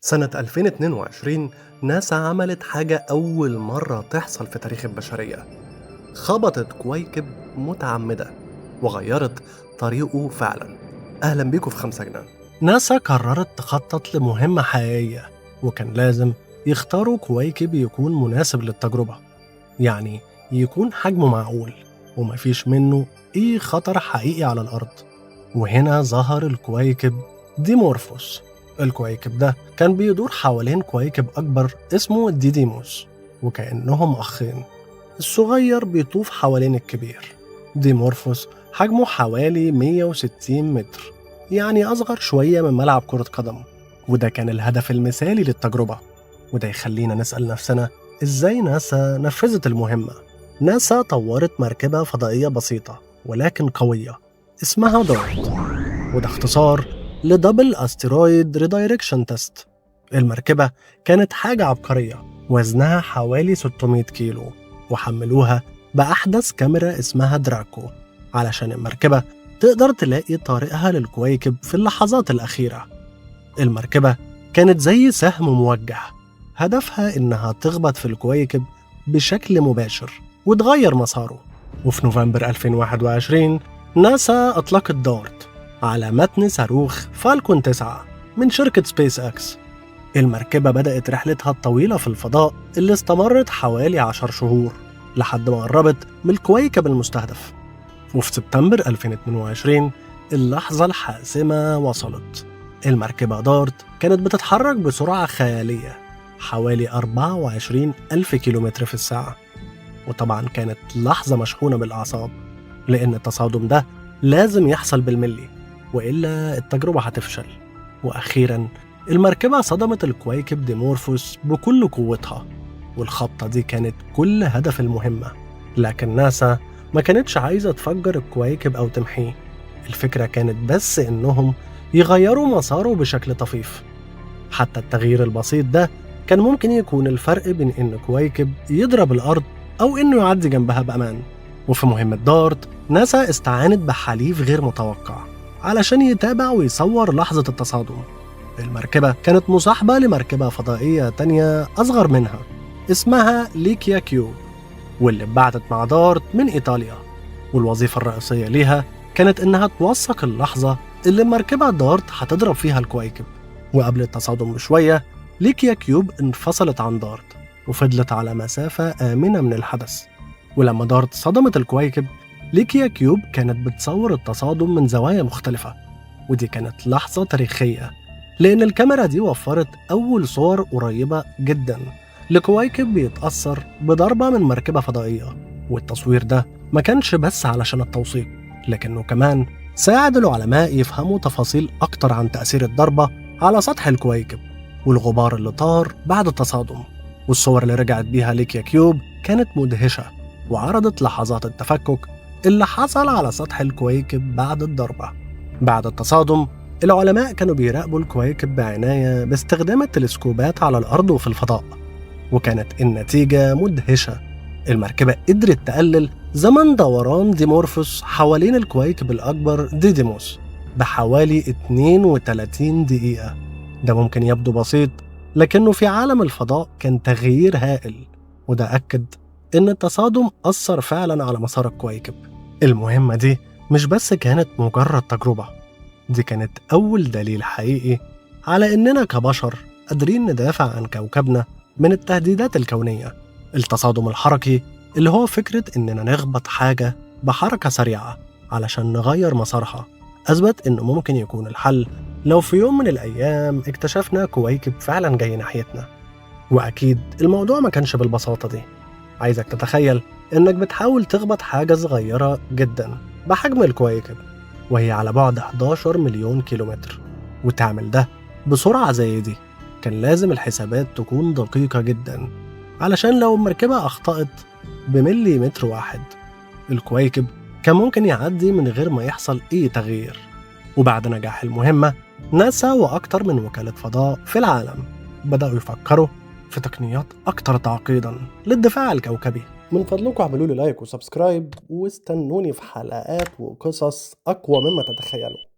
سنة 2022 ناسا عملت حاجة أول مرة تحصل في تاريخ البشرية. خبطت كويكب متعمدة وغيرت طريقه فعلا. أهلا بيكم في 5 جنيه. ناسا قررت تخطط لمهمة حقيقية، وكان لازم يختاروا كويكب يكون مناسب للتجربة، يعني يكون حجمه معقول ومفيش منه أي خطر حقيقي على الأرض. وهنا ظهر الكويكب ديمورفوس. الكويكب ده كان بيدور حوالين كويكب أكبر اسمه ديديموس، وكأنهم أخين. الصغير بيطوف حوالين الكبير. ديمورفوس حجمه حوالي 160 متر، يعني أصغر شوية من ملعب كرة قدم. وده كان الهدف المثالي للتجربة. وده يخلينا نسأل نفسنا، إزاي ناسا نفذت المهمة؟ ناسا طورت مركبة فضائية بسيطة ولكن قوية اسمها دارت، وده اختصار لدبل أستيرويد ريدايركشن تيست. المركبة كانت حاجة عبقرية، وزنها حوالي 600 كيلو، وحملوها بأحدث كاميرا اسمها دراكو علشان المركبة تقدر تلاقي طريقها للكويكب في اللحظات الأخيرة. المركبة كانت زي سهم موجه، هدفها إنها تخبط في الكويكب بشكل مباشر وتغير مساره. وفي نوفمبر 2021 ناسا أطلقت دارت على متن صاروخ فالكون 9 من شركة سبيس أكس. المركبة بدأت رحلتها الطويلة في الفضاء اللي استمرت حوالي 10 شهور لحد ما قربت من الكويكب المستهدف. وفي سبتمبر 2022 اللحظة الحاسمة وصلت. المركبة دارت كانت بتتحرك بسرعة خيالية حوالي 24 ألف كيلومتر في الساعة. وطبعا كانت لحظة مشحونة بالأعصاب، لأن التصادم ده لازم يحصل بالملي وإلا التجربة هتفشل. وأخيرا المركبة صدمت الكويكب ديمورفوس بكل قوتها، والخبطة دي كانت كل هدف المهمة. لكن ناسا ما كانتش عايزة تفجر الكويكب أو تمحيه. الفكرة كانت بس إنهم يغيروا مساره بشكل طفيف. حتى التغيير البسيط ده كان ممكن يكون الفرق بين إن كويكب يضرب الأرض أو إنه يعدي جنبها بأمان. وفي مهمة دارت ناسا استعانت بحليف غير متوقع علشان يتابع ويصور لحظة التصادم. المركبة كانت مصاحبة لمركبة فضائية تانية أصغر منها اسمها ليكيا كيوب، واللي اتبعتت مع دارت من إيطاليا. والوظيفة الرئيسية ليها كانت إنها توثق اللحظة اللي المركبة دارت هتضرب فيها الكويكب. وقبل التصادم بشوية ليكيا كيوب انفصلت عن دارت وفضلت على مسافة آمنة من الحدث. ولما دارت صدمت الكويكب، ليكيا كيوب كانت بتصور التصادم من زوايا مختلفة. ودي كانت لحظة تاريخية، لأن الكاميرا دي وفرت أول صور قريبة جدا لكويكب بيتأثر بضربة من مركبة فضائية. والتصوير ده ما كانش بس علشان التوثيق، لكنه كمان ساعد العلماء يفهموا تفاصيل أكتر عن تأثير الضربة على سطح الكويكب والغبار اللي طار بعد التصادم. والصور اللي رجعت بيها ليكيا كيوب كانت مدهشة، وعرضت لحظات التفكك اللي حصل على سطح الكويكب بعد الضربة. بعد التصادم العلماء كانوا بيراقبوا الكويكب بعناية باستخدام التلسكوبات على الأرض وفي الفضاء، وكانت النتيجة مدهشة. المركبة قدرت تقلل زمن دوران ديمورفوس حوالين الكويكب الأكبر ديديموس بحوالي 32 دقيقة. ده ممكن يبدو بسيط، لكنه في عالم الفضاء كان تغيير هائل، وده أكد إن التصادم أثر فعلا على مسار الكويكب. المهمة دي مش بس كانت مجرد تجربة، دي كانت أول دليل حقيقي على إننا كبشر قادرين ندافع عن كوكبنا من التهديدات الكونية. التصادم الحركي اللي هو فكرة إننا نخبط حاجة بحركة سريعة علشان نغير مسارها أثبت إنه ممكن يكون الحل لو في يوم من الأيام اكتشفنا كويكب فعلا جاي ناحيتنا. وأكيد الموضوع ما كانش بالبساطة دي. عايزك تتخيل إنك بتحاول تخبط حاجة صغيرة جدا بحجم الكويكب وهي على بعد 11 مليون كيلومتر، وتعمل ده بسرعة زي دي. كان لازم الحسابات تكون دقيقة جدا، علشان لو المركبة أخطأت بملي متر واحد الكويكب كان ممكن يعدي من غير ما يحصل أي تغيير. وبعد نجاح المهمة ناسا وأكتر من وكالة فضاء في العالم بدأوا يفكروا في تقنيات أكتر تعقيدا للدفاع الكوكبي. من فضلكم اعملوا لي لايك وسبسكرايب، واستنوني في حلقات وقصص أقوى مما تتخيلوا.